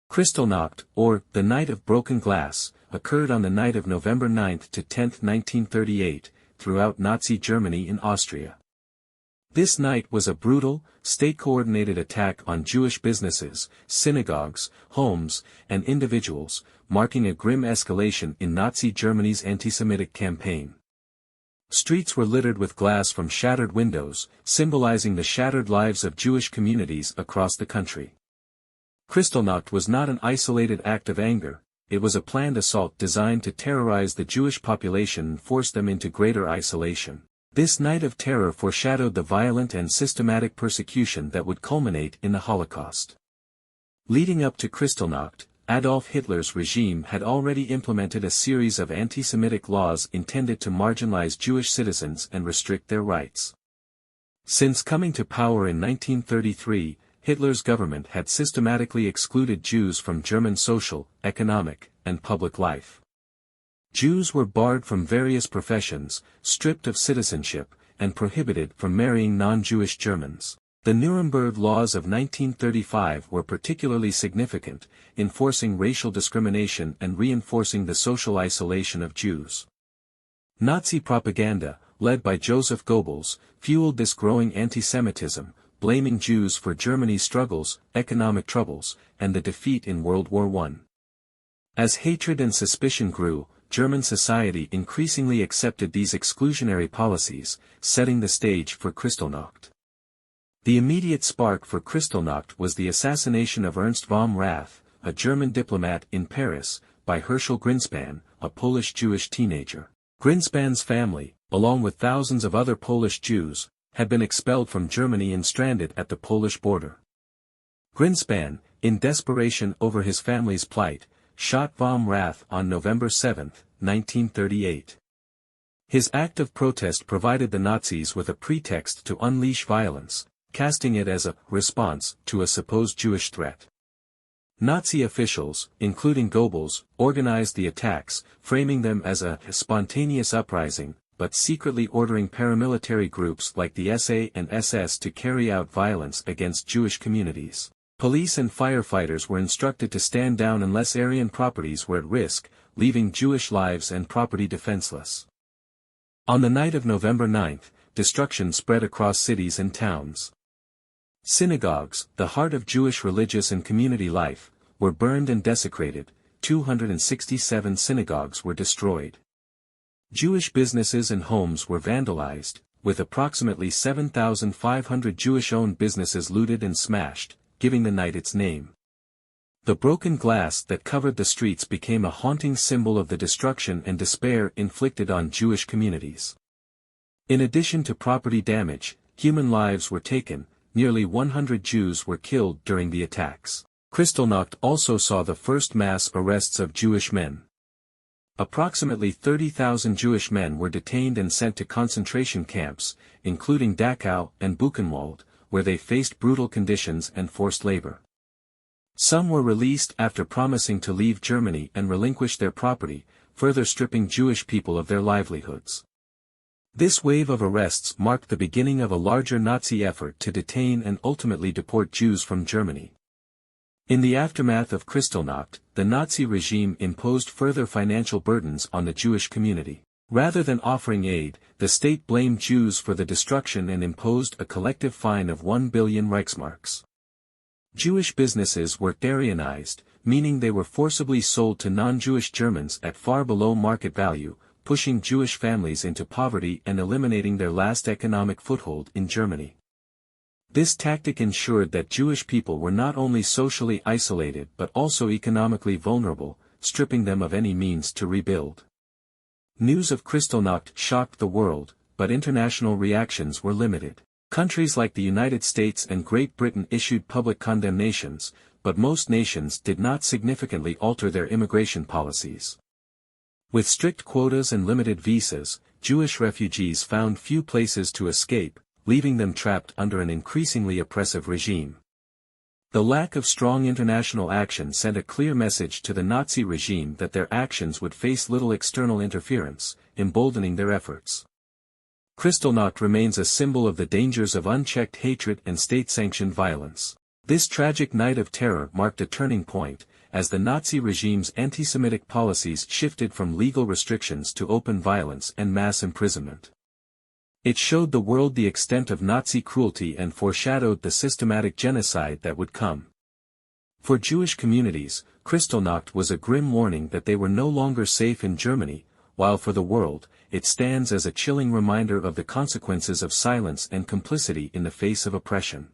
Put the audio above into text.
Kristallnacht, or the Night of Broken Glass, occurred on the night of November 9 to 10, 1938, throughout Nazi Germany and Austria. This night was a brutal, state-coordinated attack on Jewish businesses, synagogues, homes, and individuals, marking a grim escalation in Nazi Germany's antisemitic campaign. Streets were littered with glass from shattered windows, symbolizing the shattered lives of Jewish communities across the country. Kristallnacht was not an isolated act of anger, it was a planned assault designed to terrorize the Jewish population and force them into greater isolation. This night of terror foreshadowed the violent and systematic persecution that would culminate in the Holocaust. Leading up to Kristallnacht, Adolf Hitler's regime had already implemented a series of anti-Semitic laws intended to marginalize Jewish citizens and restrict their rights. Since coming to power in 1933, Hitler's government had systematically excluded Jews from German social, economic, and public life. Jews were barred from various professions, stripped of citizenship, and prohibited from marrying non-Jewish Germans. The Nuremberg Laws of 1935 were particularly significant, enforcing racial discrimination and reinforcing the social isolation of Jews. Nazi propaganda, led by Joseph Goebbels, fueled this growing anti-Semitism, blaming Jews for Germany's struggles, economic troubles, and the defeat in World War I. As hatred and suspicion grew, German society increasingly accepted these exclusionary policies, setting the stage for Kristallnacht. The immediate spark for Kristallnacht was the assassination of Ernst von Rath, a German diplomat in Paris, by Herschel Greenspan, a Polish Jewish teenager. Greenspan's family, along with thousands of other Polish Jews, had been expelled from Germany and stranded at the Polish border. Greenspan, in desperation over his family's plight, shot von Rath on November 7, 1938. His act of protest provided the Nazis with a pretext to unleash violence, casting it as a response to a supposed Jewish threat. Nazi officials, including Goebbels, organized the attacks, framing them as a spontaneous uprising, but secretly ordering paramilitary groups like the SA and SS to carry out violence against Jewish communities. Police and firefighters were instructed to stand down unless Aryan properties were at risk, leaving Jewish lives and property defenseless. On the night of November 9, destruction spread across cities and towns. Synagogues, the heart of Jewish religious and community life, were burned and desecrated. 267 synagogues were destroyed. Jewish businesses and homes were vandalized, with approximately 7,500 Jewish-owned businesses looted and smashed, giving the night its name. The broken glass that covered the streets became a haunting symbol of the destruction and despair inflicted on Jewish communities. In addition to property damage, human lives were taken. Nearly 100 Jews were killed during the attacks. Kristallnacht also saw the first mass arrests of Jewish men. Approximately 30,000 Jewish men were detained and sent to concentration camps, including Dachau and Buchenwald, where they faced brutal conditions and forced labor. Some were released after promising to leave Germany and relinquish their property, further stripping Jewish people of their livelihoods. This wave of arrests marked the beginning of a larger Nazi effort to detain and ultimately deport Jews from Germany. In the aftermath of Kristallnacht, the Nazi regime imposed further financial burdens on the Jewish community. Rather than offering aid, the state blamed Jews for the destruction and imposed a collective fine of 1 billion Reichsmarks. Jewish businesses were Aryanized, meaning they were forcibly sold to non-Jewish Germans at far below market value, pushing Jewish families into poverty and eliminating their last economic foothold in Germany. This tactic ensured that Jewish people were not only socially isolated but also economically vulnerable, stripping them of any means to rebuild. News of Kristallnacht shocked the world, but international reactions were limited. Countries like the United States and Great Britain issued public condemnations, but most nations did not significantly alter their immigration policies. With strict quotas and limited visas, Jewish refugees found few places to escape, leaving them trapped under an increasingly oppressive regime. The lack of strong international action sent a clear message to the Nazi regime that their actions would face little external interference, emboldening their efforts. Kristallnacht remains a symbol of the dangers of unchecked hatred and state-sanctioned violence. This tragic night of terror marked a turning point, as the Nazi regime's anti-Semitic policies shifted from legal restrictions to open violence and mass imprisonment. It showed the world the extent of Nazi cruelty and foreshadowed the systematic genocide that would come. For Jewish communities, Kristallnacht was a grim warning that they were no longer safe in Germany, while for the world, it stands as a chilling reminder of the consequences of silence and complicity in the face of oppression.